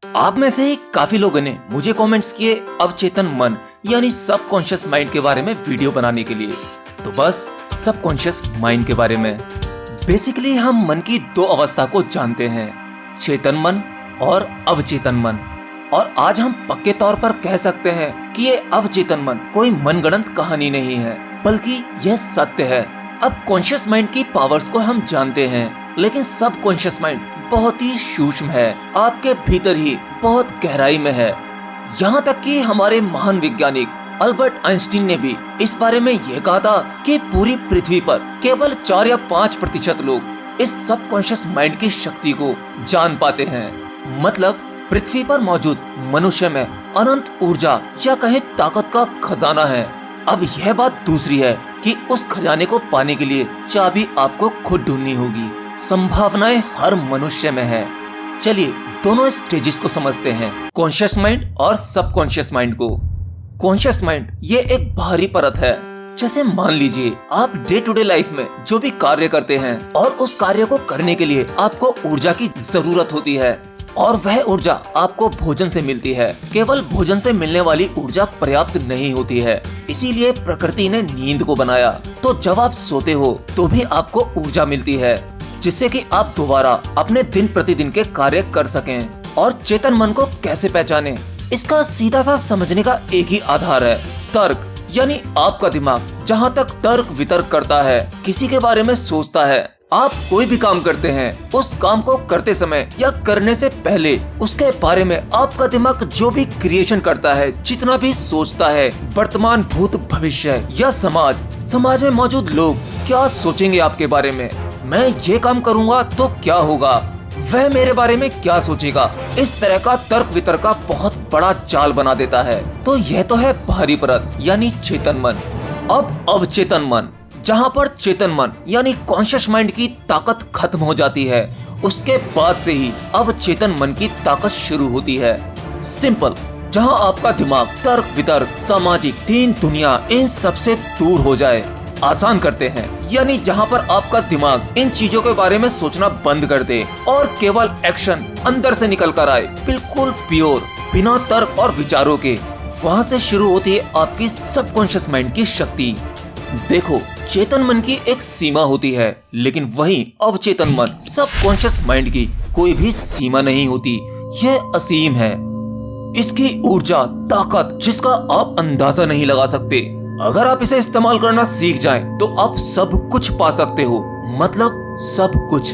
आप में से ही काफी लोगों ने मुझे कमेंट्स किए अवचेतन मन यानी सबकॉन्शियस माइंड के बारे में वीडियो बनाने के लिए। तो बस सबकॉन्शियस माइंड के बारे में बेसिकली हम मन की दो अवस्था को जानते हैं, चेतन मन और अवचेतन मन। और आज हम पक्के तौर पर कह सकते हैं कि ये अवचेतन मन कोई मनगढ़ंत कहानी नहीं है, बल्कि यह सत्य है। अब कॉन्शियस माइंड की पावर्स को हम जानते हैं, लेकिन सबकॉन्शियस माइंड बहुत ही सूक्ष्म है, आपके भीतर ही बहुत गहराई में है। यहाँ तक कि हमारे महान वैज्ञानिक अल्बर्ट आइंस्टीन ने भी इस बारे में ये कहा था कि पूरी पृथ्वी पर केवल 4 या 5% लोग इस सबकॉन्शियस माइंड की शक्ति को जान पाते हैं। मतलब पृथ्वी पर मौजूद मनुष्य में अनंत ऊर्जा या कहें ताकत का खजाना है। अब यह बात दूसरी है कि उस खजाने को पाने के लिए चाबी आपको खुद ढूंढनी होगी। संभावनाएं हर मनुष्य में है। चलिए दोनों स्टेजेस को समझते हैं, कॉन्शियस माइंड और सबकॉन्शियस माइंड को। कॉन्शियस माइंड ये एक बाहरी परत है। जैसे मान लीजिए आप डे टू डे लाइफ में जो भी कार्य करते हैं और उस कार्य को करने के लिए आपको ऊर्जा की जरूरत होती है, और वह ऊर्जा आपको भोजन से मिलती है। केवल भोजन से मिलने वाली ऊर्जा पर्याप्त नहीं होती है, इसीलिए प्रकृति ने नींद को बनाया। तो जब आप सोते हो तो भी आपको ऊर्जा मिलती है, जिससे कि आप दोबारा अपने दिन प्रतिदिन के कार्य कर सकें। और चेतन मन को कैसे पहचाने, इसका सीधा सा समझने का एक ही आधार है, तर्क। यानी आपका दिमाग जहाँ तक तर्क वितर्क करता है, किसी के बारे में सोचता है। आप कोई भी काम करते हैं, उस काम को करते समय या करने से पहले उसके बारे में आपका दिमाग जो भी क्रिएशन करता है, जितना भी सोचता है, वर्तमान भूत भविष्य या समाज में मौजूद लोग क्या सोचेंगे आपके बारे में, मैं ये काम करूँगा तो क्या होगा, वह मेरे बारे में क्या सोचेगा, इस तरह का तर्क वितर्क का बहुत बड़ा जाल बना देता है। तो यह तो है बाहरी परत यानी चेतन मन। अब अवचेतन मन, जहाँ पर चेतन मन यानी कॉन्शियस माइंड की ताकत खत्म हो जाती है, उसके बाद से ही अवचेतन मन की ताकत शुरू होती है। सिंपल, जहाँ आपका दिमाग तर्क वितर्क सामाजिक तीन दुनिया इन सबसे दूर हो जाए। आसान करते हैं, यानी जहाँ पर आपका दिमाग इन चीजों के बारे में सोचना बंद कर दे और केवल एक्शन अंदर से निकल कर आए, बिल्कुल प्योर, बिना तर्क और विचारों के। वहाँ से शुरू होती है आपकी सबकॉन्शियस माइंड की शक्ति। देखो, चेतन मन की एक सीमा होती है, लेकिन वहीं अवचेतन मन सबकॉन्शियस माइंड की कोई भी सीमा नहीं होती। यह असीम है। इसकी ऊर्जा ताकत जिसका आप अंदाजा नहीं लगा सकते। अगर आप इसे इस्तेमाल करना सीख जाएं, तो आप सब कुछ पा सकते हो, मतलब सब कुछ।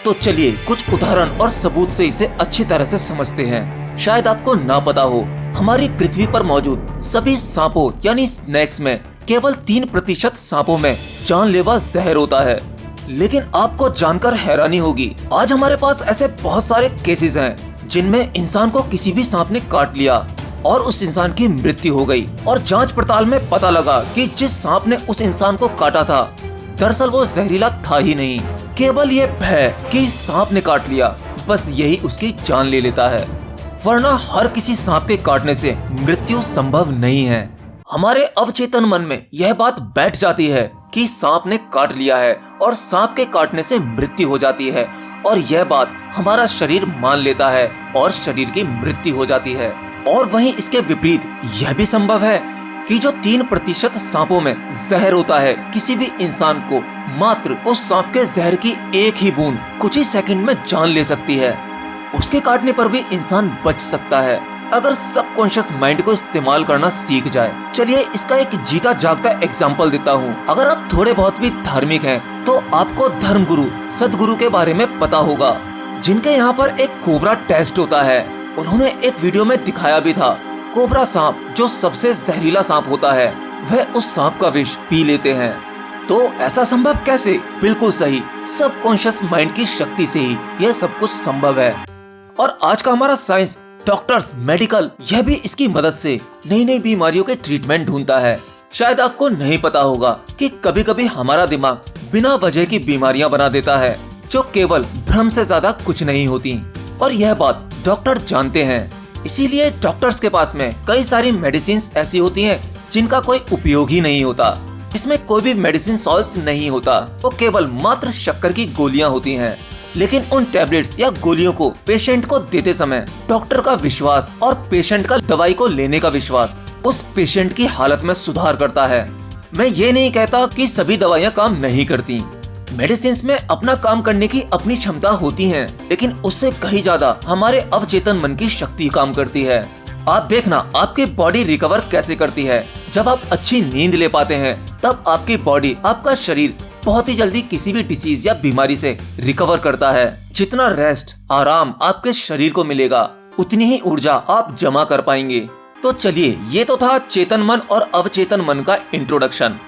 तो चलिए कुछ उदाहरण और सबूत से इसे अच्छी तरह से समझते हैं। शायद आपको ना पता हो, हमारी पृथ्वी पर मौजूद सभी सांपों यानी स्नेक्स में केवल 3% सांपों में जानलेवा जहर होता है। लेकिन आपको जानकर हैरानी होगी, आज हमारे पास ऐसे बहुत सारे केसेस हैं जिनमें इंसान को किसी भी सांप ने काट लिया और उस इंसान की मृत्यु हो गई। और जांच पड़ताल में पता लगा कि जिस सांप ने उस इंसान को काटा था, दरअसल वो जहरीला था ही नहीं। केवल ये भय कि सांप ने काट लिया, बस यही उसकी जान ले लेता है, वरना हर किसी सांप के काटने से मृत्यु संभव नहीं है। हमारे अवचेतन मन में यह बात बैठ जाती है कि सांप ने काट लिया है और सांप के काटने से मृत्यु हो जाती है, और यह बात हमारा शरीर मान लेता है और शरीर की मृत्यु हो जाती है। और वहीं इसके विपरीत यह भी संभव है कि जो 3% सांपों में जहर होता है, किसी भी इंसान को मात्र उस सांप के जहर की एक ही बूंद कुछ ही सेकंड में जान ले सकती है। उसके काटने पर भी इंसान बच सकता है, अगर सबकॉन्शियस माइंड को इस्तेमाल करना सीख जाए। चलिए इसका एक जीता जागता एग्जाम्पल देता हूँ। अगर आप थोड़े बहुत भी धार्मिक हैं, तो आपको धर्मगुरु सदगुरु के बारे में पता होगा, जिनके यहाँ पर एक कोबरा टेस्ट होता है। उन्होंने एक वीडियो में दिखाया भी था, कोबरा सांप जो सबसे जहरीला सांप होता है, वह उस सांप का विष पी लेते हैं। तो ऐसा संभव कैसे? बिल्कुल सही, सबकॉन्शियस माइंड की शक्ति से ही यह सब कुछ संभव है। और आज का हमारा साइंस, डॉक्टर्स, मेडिकल, यह भी इसकी मदद से नई नई बीमारियों के ट्रीटमेंट ढूंढता है। शायद आपको नहीं पता होगा कि कभी कभी हमारा दिमाग बिना वजह की बीमारियां बना देता है, जो केवल भ्रम से ज्यादा कुछ नहीं होती। और यह बात डॉक्टर जानते हैं, इसीलिए डॉक्टर्स के पास में कई सारी मेडिसिन ऐसी होती हैं जिनका कोई उपयोग ही नहीं होता। इसमें कोई भी मेडिसिन सॉल्व नहीं होता, वो केवल मात्र शक्कर की गोलियां होती हैं। लेकिन उन टैबलेट्स या गोलियों को पेशेंट को देते समय डॉक्टर का विश्वास और पेशेंट का दवाई को लेने का विश्वास उस पेशेंट की हालत में सुधार करता है। मैं ये नहीं कहता कि सभी दवाइयाँ काम नहीं करती। मेडिसिन में अपना काम करने की अपनी क्षमता होती है, लेकिन उससे कहीं ज्यादा हमारे अवचेतन मन की शक्ति काम करती है। आप देखना आपकी बॉडी रिकवर कैसे करती है। जब आप अच्छी नींद ले पाते हैं तब आपकी बॉडी, आपका शरीर बहुत ही जल्दी किसी भी डिसीज या बीमारी से रिकवर करता है। जितना रेस्ट, आराम आपके शरीर को मिलेगा, उतनी ही ऊर्जा आप जमा कर पाएंगे। तो चलिए, ये तो था चेतन मन और अवचेतन मन का इंट्रोडक्शन।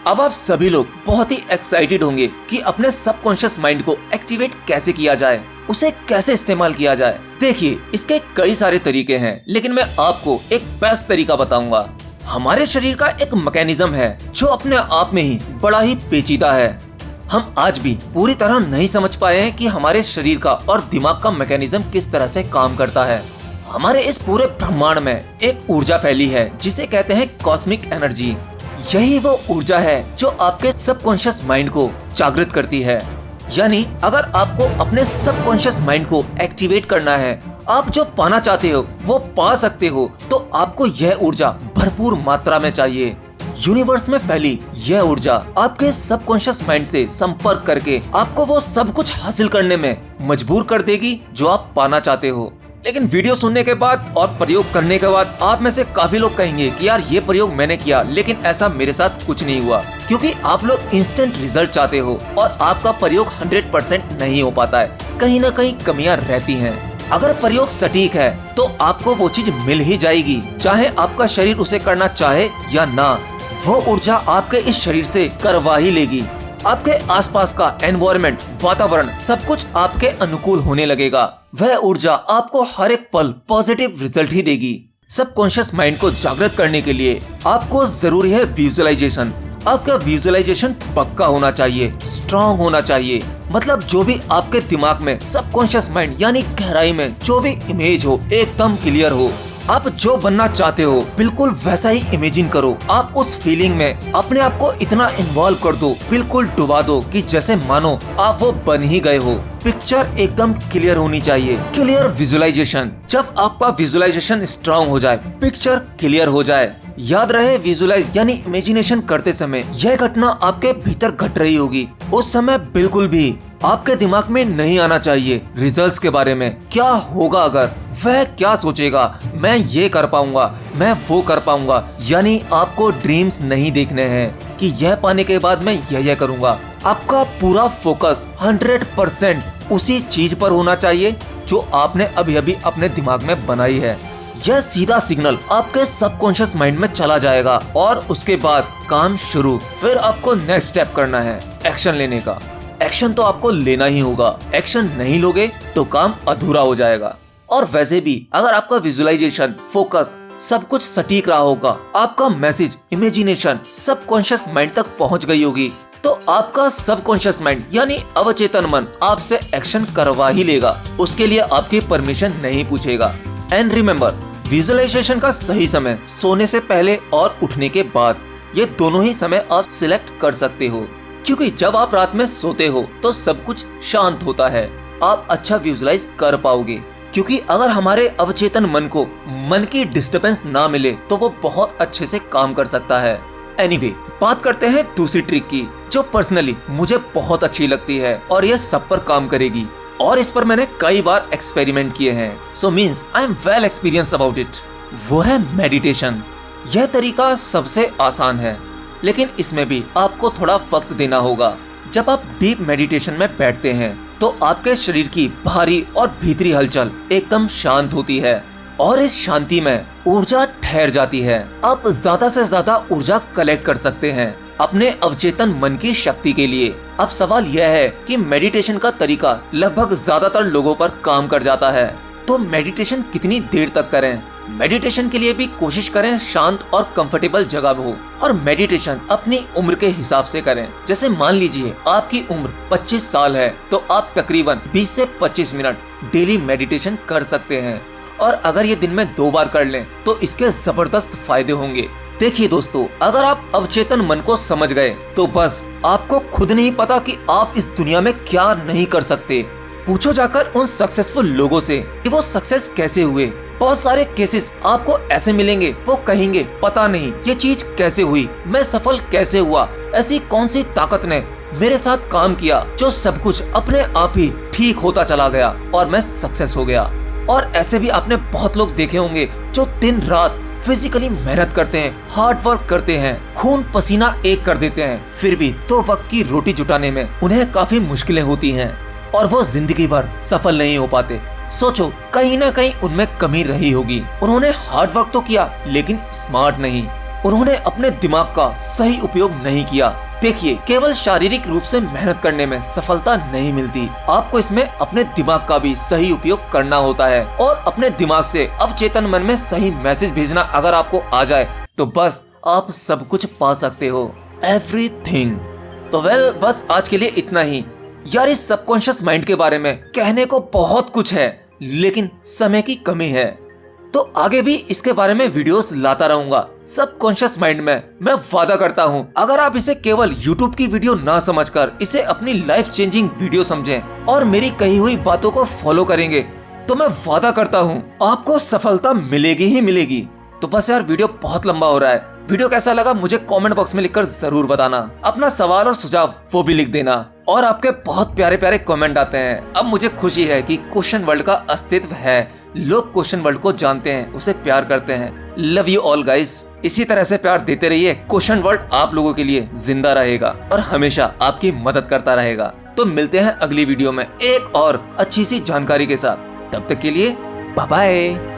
अब आप सभी लोग बहुत ही एक्साइटेड होंगे कि अपने सबकॉन्शियस माइंड को एक्टिवेट कैसे किया जाए, उसे कैसे इस्तेमाल किया जाए। देखिए, इसके कई सारे तरीके हैं, लेकिन मैं आपको एक बेस्ट तरीका बताऊंगा। हमारे शरीर का एक मैकेनिज्म है जो अपने आप में ही बड़ा ही पेचीदा है। हम आज भी पूरी तरह नहीं समझ पाए हैं कि हमारे शरीर का और दिमाग का मैकेनिज्म किस तरह से काम करता है। हमारे इस पूरे ब्रह्मांड में एक ऊर्जा फैली है जिसे कहते हैं कॉस्मिक एनर्जी। यही वो ऊर्जा है जो आपके सबकॉन्शियस माइंड को जागृत करती है। यानी अगर आपको अपने सबकॉन्शियस माइंड को एक्टिवेट करना है, आप जो पाना चाहते हो वो पा सकते हो, तो आपको यह ऊर्जा भरपूर मात्रा में चाहिए। यूनिवर्स में फैली यह ऊर्जा आपके सबकॉन्शियस माइंड से संपर्क करके आपको वो सब कुछ हासिल करने में मजबूर कर देगी जो आप पाना चाहते हो। लेकिन वीडियो सुनने के बाद और प्रयोग करने के बाद आप में से काफी लोग कहेंगे कि यार ये प्रयोग मैंने किया लेकिन ऐसा मेरे साथ कुछ नहीं हुआ, क्योंकि आप लोग इंस्टेंट रिजल्ट चाहते हो और आपका प्रयोग 100% नहीं हो पाता है। कहीं ना कहीं कमियां रहती हैं। अगर प्रयोग सटीक है तो आपको वो चीज मिल ही जाएगी, चाहे आपका शरीर उसे करना चाहे या ना। वो ऊर्जा आपके इस शरीर से करवा ही लेगी। आपके आसपास का एनवायरनमेंट, वातावरण, सब कुछ आपके अनुकूल होने लगेगा। वह ऊर्जा आपको हर एक पल पॉजिटिव रिजल्ट ही देगी। सबकॉन्शियस माइंड को जागृत करने के लिए आपको जरूरी है विजुअलाइजेशन। आपका विजुअलाइजेशन पक्का होना चाहिए, स्ट्रांग होना चाहिए। मतलब जो भी आपके दिमाग में सबकॉन्शियस माइंड यानी गहराई में जो भी इमेज हो एकदम क्लियर हो। आप जो बनना चाहते हो बिल्कुल वैसा ही इमेजिन करो। आप उस फीलिंग में अपने आप को इतना इन्वॉल्व कर दो, बिल्कुल डुबा दो कि जैसे मानो आप वो बन ही गए हो। पिक्चर एकदम क्लियर होनी चाहिए, क्लियर विजुअलाइजेशन। जब आपका विजुअलाइजेशन स्ट्रांग हो जाए, पिक्चर क्लियर हो जाए, याद रहे विजुअलाइज यानी इमेजिनेशन करते समय यह घटना आपके भीतर घट रही होगी। उस समय बिल्कुल भी आपके दिमाग में नहीं आना चाहिए रिजल्ट्स के बारे में। क्या होगा अगर, वह क्या सोचेगा, मैं ये कर पाऊंगा, मैं वो कर पाऊंगा। यानी आपको ड्रीम्स नहीं देखने हैं कि यह पाने के बाद मैं यह करूंगा। आपका पूरा फोकस 100% उसी चीज पर होना चाहिए जो आपने अभी अभी अपने दिमाग में बनाई है। यह सीधा सिग्नल आपके सबकॉन्शियस माइंड में चला जाएगा और उसके बाद काम शुरू। फिर आपको नेक्स्ट स्टेप करना है, एक्शन लेने का। एक्शन तो आपको लेना ही होगा। एक्शन नहीं लोगे तो काम अधूरा हो जाएगा। और वैसे भी अगर आपका विजुअलाइजेशन, फोकस सब कुछ सटीक रहा होगा, आपका मैसेज, इमेजिनेशन सबकॉन्शियस माइंड तक पहुंच गई होगी, तो आपका सबकॉन्शियस माइंड यानी अवचेतन मन आपसे एक्शन करवा ही लेगा। उसके लिए आपकी परमिशन नहीं पूछेगा। एंड रिमेम्बर, विजुअलाइजेशन का सही समय सोने से पहले और उठने के बाद, ये दोनों ही समय आप सिलेक्ट कर सकते हो। क्योंकि जब आप रात में सोते हो तो सब कुछ शांत होता है, आप अच्छा विजुअलाइज कर पाओगे। क्योंकि अगर हमारे अवचेतन मन को मन की डिस्टरबेंस ना मिले तो वो बहुत अच्छे से काम कर सकता है। एनीवे, बात करते हैं दूसरी ट्रिक की जो पर्सनली मुझे बहुत अच्छी लगती है और यह सब पर काम करेगी और इस पर मैंने कई बार एक्सपेरिमेंट किए हैं। So means I am well experience about it. वो है मेडिटेशन। यह तरीका सबसे आसान है, लेकिन इसमें भी आपको थोड़ा वक्त देना होगा। जब आप डीप मेडिटेशन में बैठते हैं तो आपके शरीर की बाहरी और भीतरी हलचल एकदम शांत होती है और इस शांति में ऊर्जा ठहर जाती है। आप ज्यादा से ज्यादा ऊर्जा कलेक्ट कर सकते हैं अपने अवचेतन मन की शक्ति के लिए। अब सवाल यह है कि मेडिटेशन का तरीका लगभग ज्यादातर लोगों पर काम कर जाता है, तो मेडिटेशन कितनी देर तक करें? मेडिटेशन के लिए भी कोशिश करें शांत और कंफर्टेबल जगह में हो और मेडिटेशन अपनी उम्र के हिसाब से करें। जैसे मान लीजिए आपकी उम्र 25 साल है तो आप तकरीबन 20 से 25 मिनट डेली मेडिटेशन कर सकते हैं और अगर ये दिन में 2 बार कर लें तो इसके जबरदस्त फायदे होंगे। देखिए दोस्तों, अगर आप अवचेतन मन को समझ गए तो बस आपको खुद नहीं पता कि आप इस दुनिया में क्या नहीं कर सकते। पूछो जाकर उन सक्सेसफुल लोगों से कि वो सक्सेस कैसे हुए। बहुत सारे केसेस आपको ऐसे मिलेंगे, वो कहेंगे पता नहीं ये चीज कैसे हुई, मैं सफल कैसे हुआ, ऐसी कौन सी ताकत ने मेरे साथ काम किया जो सब कुछ अपने आप ही ठीक होता चला गया और मैं सक्सेस हो गया। और ऐसे भी आपने बहुत लोग देखे होंगे जो दिन रात फिजिकली मेहनत करते हैं, हार्ड वर्क करते हैं, खून पसीना एक कर देते हैं, फिर भी 2 वक्त की रोटी जुटाने में उन्हें काफी मुश्किलें होती हैं और वो जिंदगी भर सफल नहीं हो पाते। सोचो, कहीं ना कहीं उनमें कमी रही होगी। उन्होंने हार्ड वर्क तो किया लेकिन स्मार्ट नहीं, उन्होंने अपने दिमाग का सही उपयोग नहीं किया। देखिए, केवल शारीरिक रूप से मेहनत करने में सफलता नहीं मिलती, आपको इसमें अपने दिमाग का भी सही उपयोग करना होता है। और अपने दिमाग से अवचेतन मन में सही मैसेज भेजना अगर आपको आ जाए तो बस आप सब कुछ पा सकते हो, एवरीथिंग। तो बस आज के लिए इतना ही। यार, इस सबकॉन्शियस माइंड के बारे में कहने को बहुत कुछ है लेकिन समय की कमी है, तो आगे भी इसके बारे में वीडियोस लाता रहूंगा। सबकॉन्शियस माइंड में मैं वादा करता हूँ, अगर आप इसे केवल यूट्यूब की वीडियो ना समझकर इसे अपनी लाइफ चेंजिंग वीडियो समझें और मेरी कही हुई बातों को फॉलो करेंगे तो मैं वादा करता हूँ आपको सफलता मिलेगी ही मिलेगी। तो बस यार, वीडियो बहुत लंबा हो रहा है। वीडियो कैसा लगा मुझे कमेंट बॉक्स में लिखकर जरूर बताना। अपना सवाल और सुझाव वो भी लिख देना। और आपके बहुत प्यारे प्यारे कमेंट आते हैं। अब मुझे खुशी है कि क्वेश्चन वर्ल्ड का अस्तित्व है, लोग क्वेश्चन वर्ल्ड को जानते हैं, उसे प्यार करते हैं। लव यू ऑल गाइस, इसी तरह से प्यार देते रहिए। क्वेश्चन वर्ल्ड आप लोगों के लिए जिंदा रहेगा और हमेशा आपकी मदद करता रहेगा। तो मिलते हैं अगली वीडियो में एक और अच्छी सी जानकारी के साथ। तब तक के लिए बाय बाय।